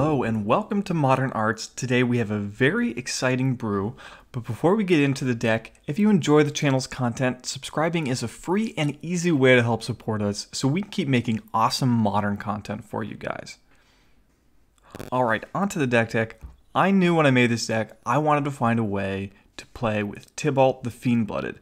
Hello and welcome to Modern Arts. Today we have a very exciting brew, but before we get into the deck, if you enjoy the channel's content, subscribing is a free and easy way to help support us so we can keep making awesome modern content for you guys. Alright, onto the deck. I knew when I made this deck, I wanted to find a way to play with Tibalt the Fiend-Blooded.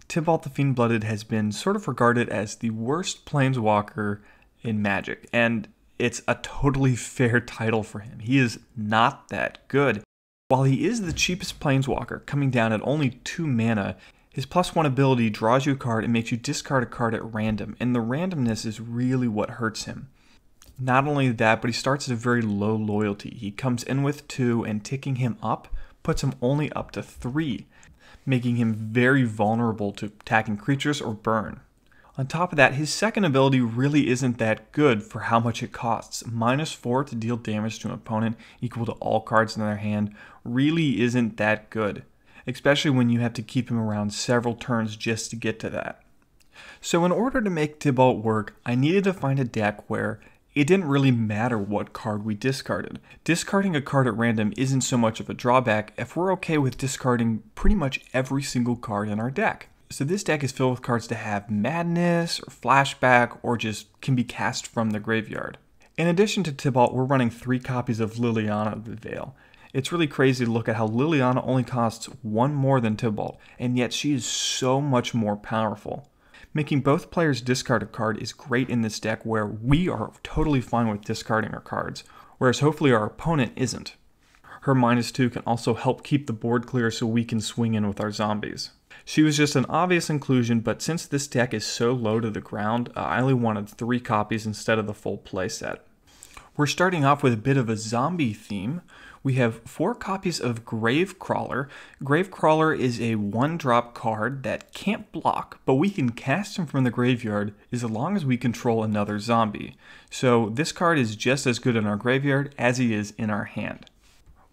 Tibalt the Fiend-Blooded has been sort of regarded as the worst planeswalker in Magic, and it's a totally fair title for him. He is not that good. While he is the cheapest planeswalker, coming down at only 2 mana, his +1 ability draws you a card and makes you discard a card at random, and the randomness is really what hurts him. Not only that, but he starts at a very low loyalty. He comes in with 2, and ticking him up puts him only up to 3, making him very vulnerable to attacking creatures or burn. On top of that, his second ability really isn't that good for how much it costs. -4 to deal damage to an opponent equal to all cards in their hand really isn't that good, especially when you have to keep him around several turns just to get to that. So in order to make Tibalt work, I needed to find a deck where it didn't really matter what card we discarded. Discarding a card at random isn't so much of a drawback if we're okay with discarding pretty much every single card in our deck. So this deck is filled with cards that have Madness, or Flashback, or just can be cast from the graveyard. In addition to Tibalt, we're running 3 copies of LUANA the Veil. It's really crazy to look at how LUANA only costs 1 more than Tibalt, and yet she is so much more powerful. Making both players discard a card is great in this deck where we are totally fine with discarding our cards, whereas hopefully our opponent isn't. Her -2 can also help keep the board clear so we can swing in with our zombies. She was just an obvious inclusion, but since this deck is so low to the ground, I only wanted 3 copies instead of the full playset. We're starting off with a bit of a zombie theme. We have 4 copies of GRAVECRAWLER. GRAVECRAWLER is a 1-drop card that can't block, but we can cast him from the graveyard as long as we control another zombie. So this card is just as good in our graveyard as he is in our hand.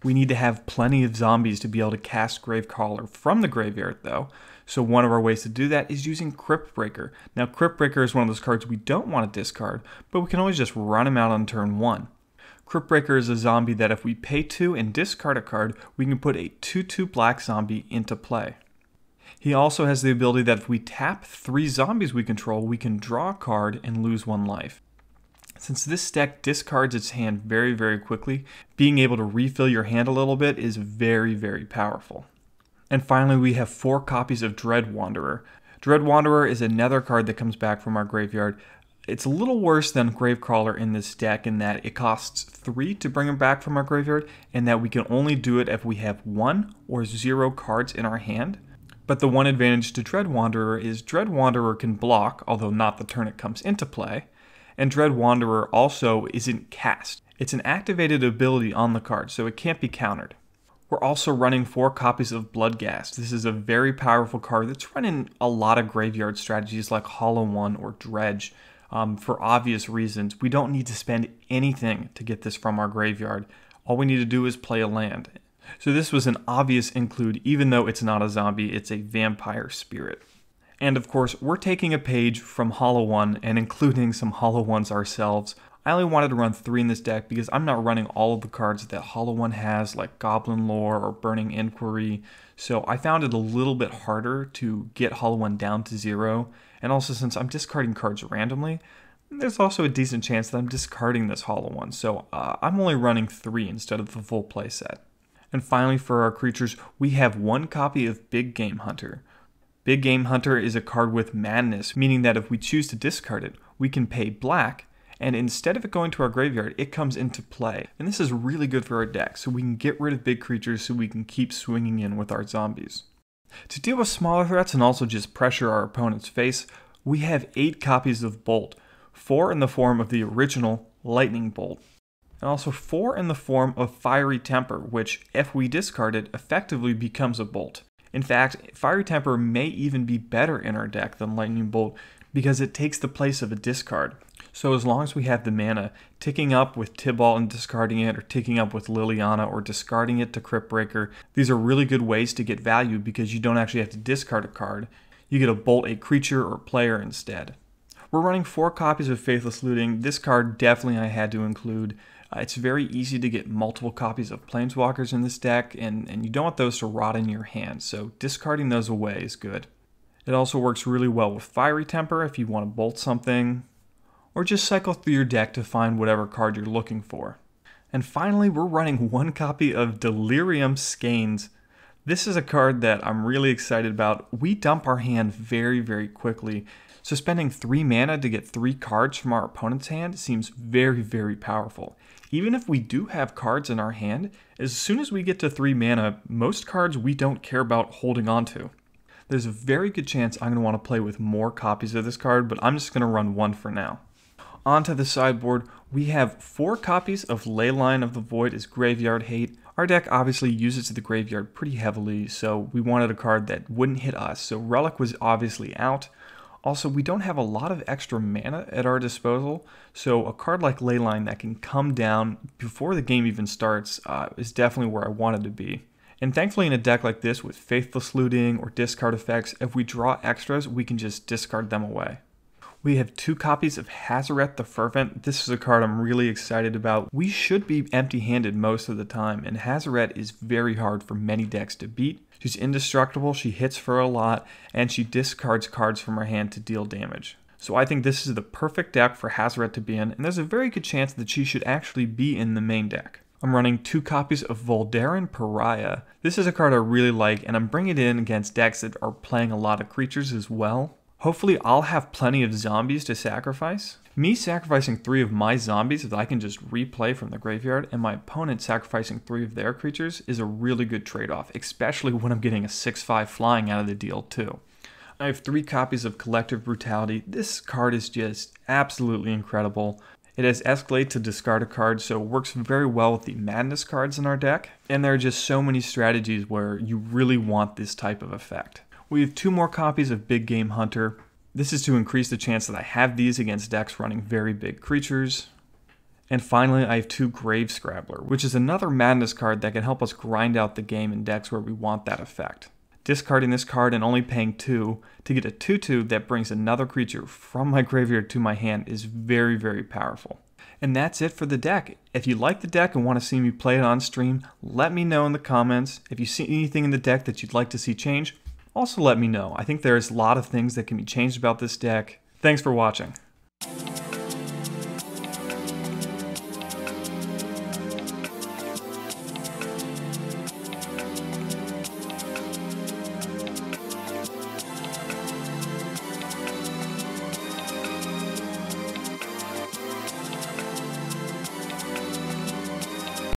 We need to have plenty of zombies to be able to cast GRAVECRAWLER from the graveyard though, so one of our ways to do that is using CRYPTBREAKER. Now CRYPTBREAKER is one of those cards we don't want to discard, but we can always just run him out on turn 1. CRYPTBREAKER is a zombie that if we pay 2 and discard a card, we can put a 2/2 black zombie into play. He also has the ability that if we tap 3 zombies we control, we can draw a card and lose 1 life. Since this deck discards its hand very, very quickly, being able to refill your hand a little bit is very, very powerful. And finally, we have 4 copies of Dread Wanderer. Dread Wanderer is another card that comes back from our graveyard. It's a little worse than GRAVECRAWLER in this deck in that it costs 3 to bring him back from our graveyard, and that we can only do it if we have 1 or 0 cards in our hand. But the one advantage to Dread Wanderer is Dread Wanderer can block, although not the turn it comes into play. And Dread Wanderer also isn't cast. It's an activated ability on the card, so it can't be countered. We're also running 4 copies of BLOODGHAST. This is a very powerful card that's run in a lot of graveyard strategies like Hollow One or Dredge. For obvious reasons, we don't need to spend anything to get this from our graveyard. All we need to do is play a land. So this was an obvious include, even though it's not a zombie, it's a vampire spirit. And of course, we're taking a page from Hollow One and including some Hollow Ones ourselves. I only wanted to run 3 in this deck because I'm not running all of the cards that Hollow One has, like Goblin Lore or Burning Inquiry, so I found it a little bit harder to get Hollow One down to 0, and also since I'm discarding cards randomly, there's also a decent chance that I'm discarding this Hollow One, so I'm only running 3 instead of the full playset. And finally, for our creatures, we have 1 copy of Big Game Hunter. Big Game Hunter is a card with Madness, meaning that if we choose to discard it, we can pay black, and instead of it going to our graveyard, it comes into play. And this is really good for our deck, so we can get rid of big creatures so we can keep swinging in with our zombies. To deal with smaller threats and also just pressure our opponent's face, we have 8 copies of Bolt, 4 in the form of the original Lightning Bolt, and also 4 in the form of Fiery Temper, which, if we discard it, effectively becomes a Bolt. In fact, Fiery Temper may even be better in our deck than Lightning Bolt because it takes the place of a discard. So as long as we have the mana, ticking up with Tibalt and discarding it, or ticking up with LUANA or discarding it to CRYPTBREAKER, these are really good ways to get value because you don't actually have to discard a card. You get to bolt a creature or player instead. We're running 4 copies of Faithless Looting. This card definitely I had to include. It's very easy to get multiple copies of planeswalkers in this deck, and you don't want those to rot in your hand, so discarding those away is good. It also works really well with Fiery Temper if you want to bolt something, or just cycle through your deck to find whatever card you're looking for. And finally, we're running 1 copy of Delirium Skeins. This is a card that I'm really excited about. We dump our hand very, very quickly, so spending 3 mana to get 3 cards from our opponent's hand seems very, very powerful. Even if we do have cards in our hand, as soon as we get to 3 mana, most cards we don't care about holding on to. There's a very good chance I'm going to want to play with more copies of this card, but I'm just going to run 1 for now. Onto the sideboard, we have 4 copies of Leyline of the Void as Graveyard Hate. Our deck obviously uses the graveyard pretty heavily, so we wanted a card that wouldn't hit us, so Relic was obviously out. Also, we don't have a lot of extra mana at our disposal, so a card like Leyline that can come down before the game even starts is definitely where I wanted to be. And thankfully in a deck like this with Faithless Looting or discard effects, if we draw extras, we can just discard them away. We have 2 copies of Hazoret the Fervent. This is a card I'm really excited about. We should be empty-handed most of the time, and Hazoret is very hard for many decks to beat. She's indestructible, she hits for a lot, and she discards cards from her hand to deal damage. So I think this is the perfect deck for Hazoret to be in, and there's a very good chance that she should actually be in the main deck. I'm running 2 copies of Voldaren Pariah. This is a card I really like, and I'm bringing it in against decks that are playing a lot of creatures as well. Hopefully I'll have plenty of zombies to sacrifice. Me sacrificing 3 of my zombies that I can just replay from the graveyard, and my opponent sacrificing 3 of their creatures is a really good trade-off, especially when I'm getting a 6/5 flying out of the deal too. I have 3 copies of Collective Brutality. This card is just absolutely incredible. It has Escalate to discard a card, so it works very well with the Madness cards in our deck, and there are just so many strategies where you really want this type of effect. We have 2 more copies of Big Game Hunter. This is to increase the chance that I have these against decks running very big creatures. And finally, I have 2 GRAVECRAWLER, which is another Madness card that can help us grind out the game in decks where we want that effect. Discarding this card and only paying 2 to get a 2/2 that brings another creature from my graveyard to my hand is very, very powerful. And that's it for the deck. If you like the deck and want to see me play it on stream, let me know in the comments. If you see anything in the deck that you'd like to see change, also let me know. I think there's a lot of things that can be changed about this deck. Thanks for watching.